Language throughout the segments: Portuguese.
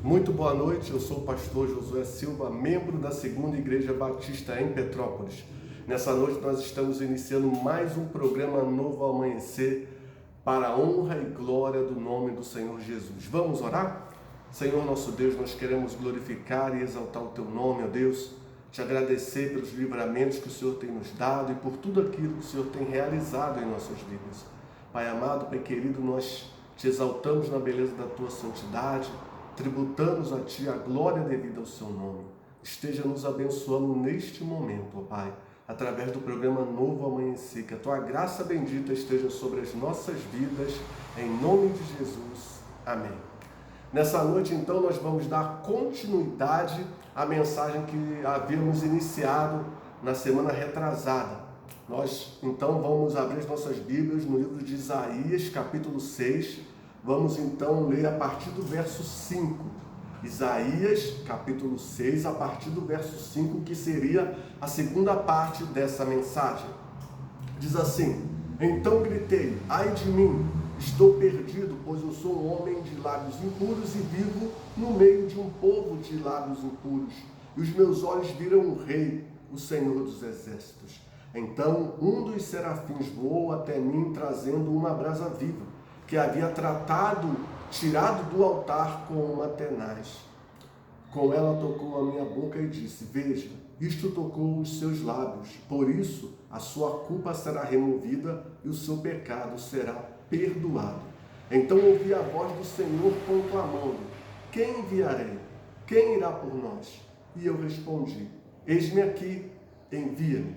Muito boa noite, eu sou o pastor Josué Silva, membro da Segunda Igreja Batista em Petrópolis. Nessa noite nós estamos iniciando mais um programa Novo Amanhecer para a honra e glória do nome do Senhor Jesus. Vamos orar? Senhor nosso Deus, nós queremos glorificar e exaltar o Teu nome, ó Deus, te agradecer pelos livramentos que o Senhor tem nos dado e por tudo aquilo que o Senhor tem realizado em nossas vidas. Pai amado, Pai querido, nós te exaltamos na beleza da Tua santidade, tributamos a Ti a glória devida ao Seu nome. Esteja nos abençoando neste momento, ó Pai, através do programa Novo Amanhecer, que a Tua graça bendita esteja sobre as nossas vidas, em nome de Jesus. Amém. Nessa noite, então, nós vamos dar continuidade à mensagem que havíamos iniciado na semana retrasada. Nós, então, vamos abrir as nossas Bíblias no livro de Isaías, capítulo 6. Vamos, então, ler a partir do verso 5. Isaías, capítulo 6, a partir do verso 5, que seria a segunda parte dessa mensagem. Diz assim: Então gritei, ai de mim, estou perdido, pois eu sou um homem de lábios impuros e vivo no meio de um povo de lábios impuros. E os meus olhos viram o Rei, o Senhor dos Exércitos. Então um dos serafins voou até mim, trazendo uma brasa viva, que havia tirado do altar com uma tenaz. Com ela tocou a minha boca e disse: Veja, isto tocou os seus lábios, por isso a sua culpa será removida e o seu pecado será perdoado. Então ouvi a voz do Senhor conclamando: Quem enviarei? Quem irá por nós? E eu respondi: Eis-me aqui, envia-me.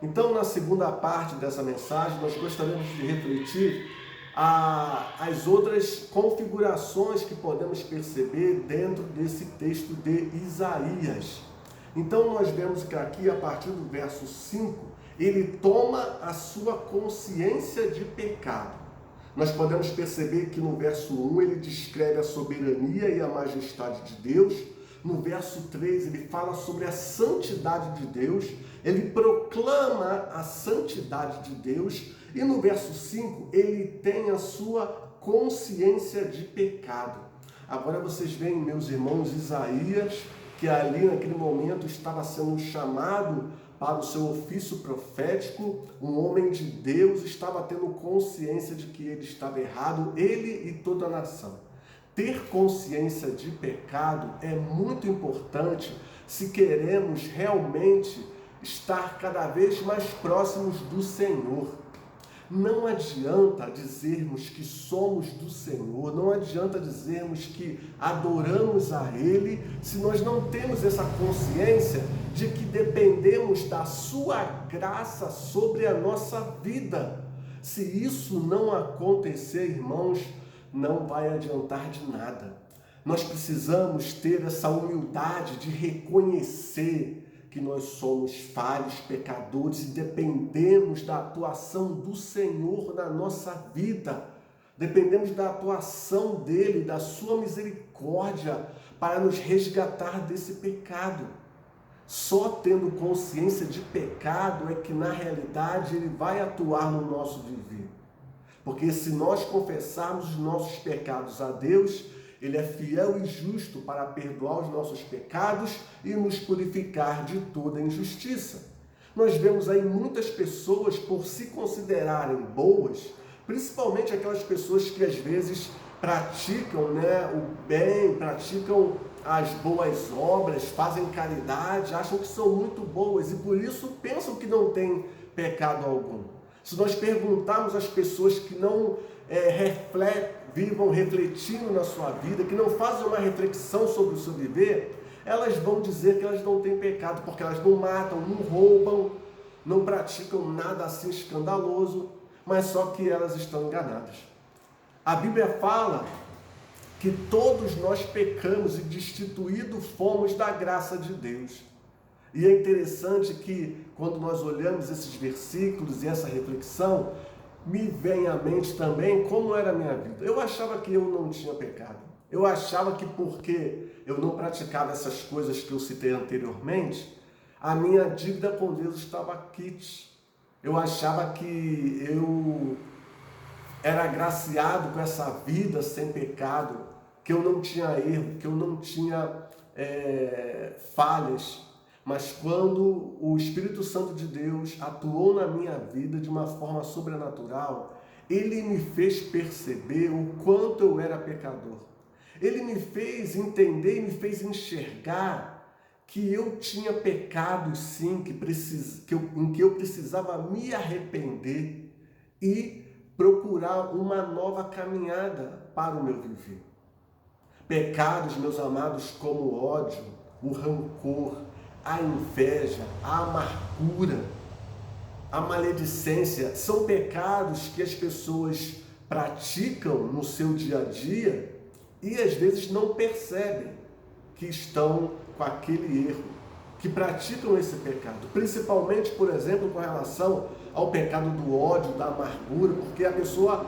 Então, na segunda parte dessa mensagem, nós gostaríamos de refletir as outras configurações que podemos perceber dentro desse texto de Isaías. Então nós vemos que aqui, a partir do verso 5, ele toma a sua consciência de pecado. Nós podemos perceber que no verso 1 ele descreve a soberania e a majestade de Deus. No verso 3 ele fala sobre a santidade de Deus, ele proclama a santidade de Deus. E no verso 5, ele tem a sua consciência de pecado. Agora vocês veem, meus irmãos, Isaías, que ali naquele momento estava sendo chamado para o seu ofício profético, um homem de Deus, estava tendo consciência de que ele estava errado, ele e toda a nação. Ter consciência de pecado é muito importante se queremos realmente estar cada vez mais próximos do Senhor. Não adianta dizermos que somos do Senhor, não adianta dizermos que adoramos a Ele, se nós não temos essa consciência de que dependemos da Sua graça sobre a nossa vida. Se isso não acontecer, irmãos, não vai adiantar de nada. Nós precisamos ter essa humildade de reconhecer que nós somos falhos, pecadores e dependemos da atuação do Senhor na nossa vida. Dependemos da atuação dele, da sua misericórdia para nos resgatar desse pecado. Só tendo consciência de pecado é que na realidade ele vai atuar no nosso viver. Porque se nós confessarmos os nossos pecados a Deus, Ele é fiel e justo para perdoar os nossos pecados e nos purificar de toda injustiça. Nós vemos aí muitas pessoas, por se considerarem boas, principalmente aquelas pessoas que às vezes praticam o bem, praticam as boas obras, fazem caridade, acham que são muito boas e por isso pensam que não têm pecado algum. Se nós perguntarmos às pessoas que não vivam refletindo na sua vida, que não fazem uma reflexão sobre o seu viver, elas vão dizer que elas não têm pecado, porque elas não matam, não roubam, não praticam nada assim escandaloso, mas só que elas estão enganadas. A Bíblia fala que todos nós pecamos e destituídos fomos da graça de Deus. E é interessante que quando nós olhamos esses versículos e essa reflexão, me vem à mente também como era a minha vida. Eu achava que eu não tinha pecado. Eu achava que porque eu não praticava essas coisas que eu citei anteriormente, a minha dívida com Deus estava quite. Eu achava que eu era agraciado com essa vida sem pecado. que eu não tinha erro, que eu não tinha falhas, mas quando o Espírito Santo de Deus atuou na minha vida de uma forma sobrenatural, ele me fez perceber o quanto eu era pecador. Ele me fez entender e me fez enxergar que eu tinha pecados sim, em que eu precisava me arrepender e procurar uma nova caminhada para o meu viver. Pecados, meus amados, como o ódio, o rancor, a inveja, a amargura, a maledicência, são pecados que as pessoas praticam no seu dia a dia e às vezes não percebem que estão com aquele erro, que praticam esse pecado, principalmente, por exemplo, com relação ao pecado do ódio, da amargura, porque a pessoa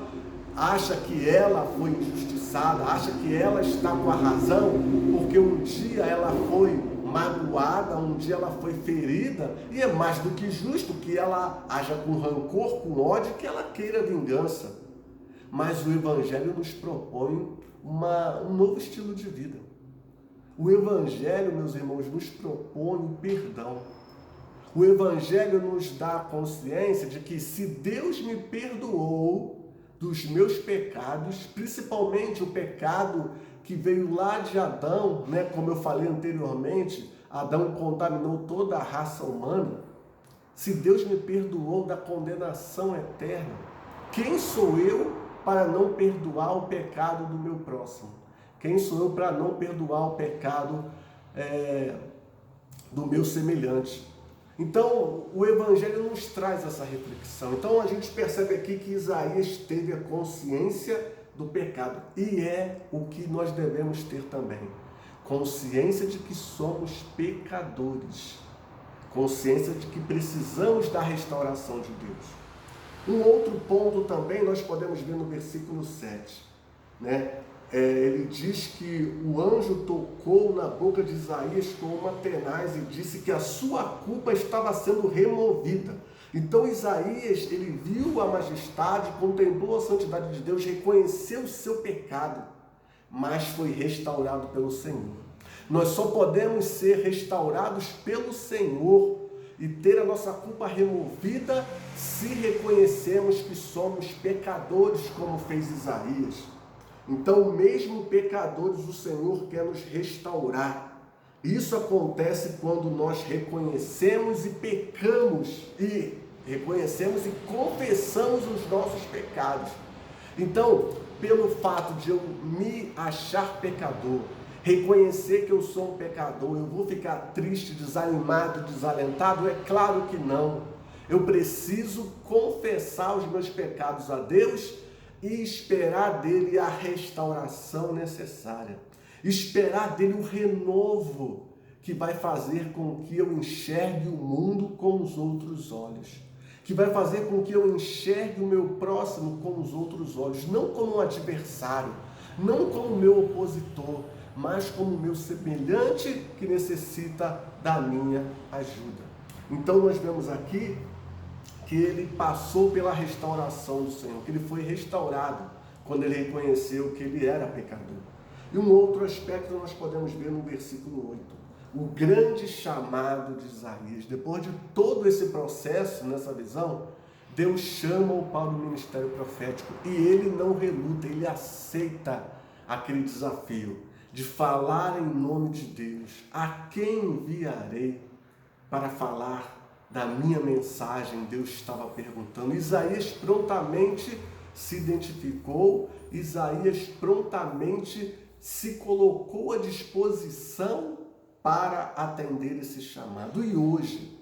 acha que ela foi injustiçada, acha que ela está com a razão, porque um dia ela foi magoada, um dia ela foi ferida, e é mais do que justo que ela haja com rancor, com ódio, que ela queira vingança. Mas o Evangelho nos propõe um novo estilo de vida. O Evangelho, meus irmãos, nos propõe o perdão. O Evangelho nos dá a consciência de que se Deus me perdoou dos meus pecados, principalmente o pecado que veio lá de Adão, né? Como eu falei anteriormente, Adão contaminou toda a raça humana. Se Deus me perdoou da condenação eterna, quem sou eu para não perdoar o pecado do meu próximo? Quem sou eu para não perdoar o pecado do meu semelhante? Então, o Evangelho nos traz essa reflexão. Então, a gente percebe aqui que Isaías teve a consciência do pecado. E é o que nós devemos ter também. Consciência de que somos pecadores. Consciência de que precisamos da restauração de Deus. Um outro ponto também nós podemos ver no versículo 7, né? Ele diz que o anjo tocou na boca de Isaías com uma tenaz e disse que a sua culpa estava sendo removida. Então Isaías, ele viu a majestade, contemplou a santidade de Deus, reconheceu o seu pecado, mas foi restaurado pelo Senhor. Nós só podemos ser restaurados pelo Senhor e ter a nossa culpa removida se reconhecemos que somos pecadores, como fez Isaías. Então, mesmo pecadores, o Senhor quer nos restaurar. Isso acontece quando nós reconhecemos e pecamos, e reconhecemos e confessamos os nossos pecados. Então, pelo fato de eu me achar pecador, reconhecer que eu sou um pecador, eu vou ficar triste, desanimado, desalentado? É claro que não. Eu preciso confessar os meus pecados a Deus e esperar dele a restauração necessária. Esperar dele o renovo que vai fazer com que eu enxergue o mundo com os outros olhos. Que vai fazer com que eu enxergue o meu próximo com os outros olhos. Não como um adversário, não como meu opositor, mas como meu semelhante que necessita da minha ajuda. Então nós vemos aqui que ele passou pela restauração do Senhor, que ele foi restaurado quando ele reconheceu que ele era pecador. E um outro aspecto nós podemos ver no versículo 8, o grande chamado de Isaías. Depois de todo esse processo, nessa visão, Deus chama-o para o ministério profético e ele não reluta, ele aceita aquele desafio de falar em nome de Deus. A quem enviarei para falar da minha mensagem? Deus estava perguntando. Isaías prontamente se identificou, Isaías prontamente se colocou à disposição para atender esse chamado. E hoje,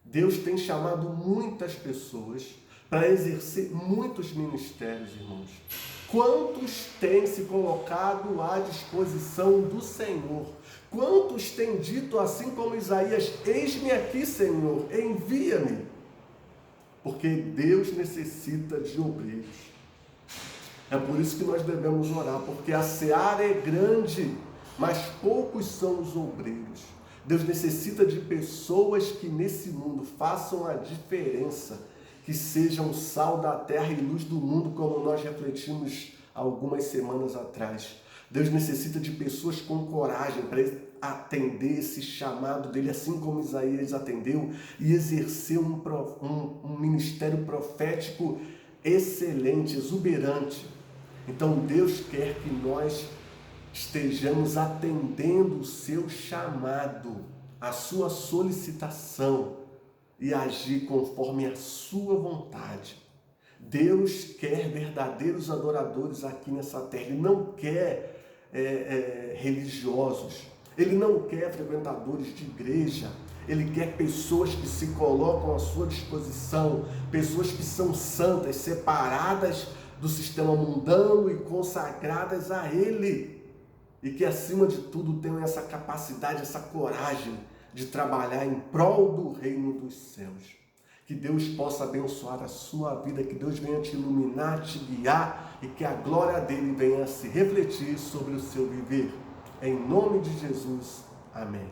Deus tem chamado muitas pessoas para exercer muitos ministérios, irmãos. Quantos têm se colocado à disposição do Senhor? Quantos têm dito, assim como Isaías: eis-me aqui, Senhor, envia-me? Porque Deus necessita de obreiros. É por isso que nós devemos orar, porque a seara é grande, mas poucos são os obreiros. Deus necessita de pessoas que nesse mundo façam a diferença, que sejam sal da terra e luz do mundo, como nós refletimos algumas semanas atrás. Deus necessita de pessoas com coragem para atender esse chamado dele, assim como Isaías atendeu, e exercer um ministério profético excelente, exuberante. Então Deus quer que nós estejamos atendendo o seu chamado, a sua solicitação e agir conforme a sua vontade. Deus quer verdadeiros adoradores aqui nessa terra. Ele não quer religiosos. Ele não quer frequentadores de igreja. Ele quer pessoas que se colocam à sua disposição, pessoas que são santas, separadas do sistema mundano e consagradas a Ele. E que, acima de tudo, tenham essa capacidade, essa coragem de trabalhar em prol do reino dos céus. Que Deus possa abençoar a sua vida, que Deus venha te iluminar, te guiar e que a glória dele venha se refletir sobre o seu viver. Em nome de Jesus, amém.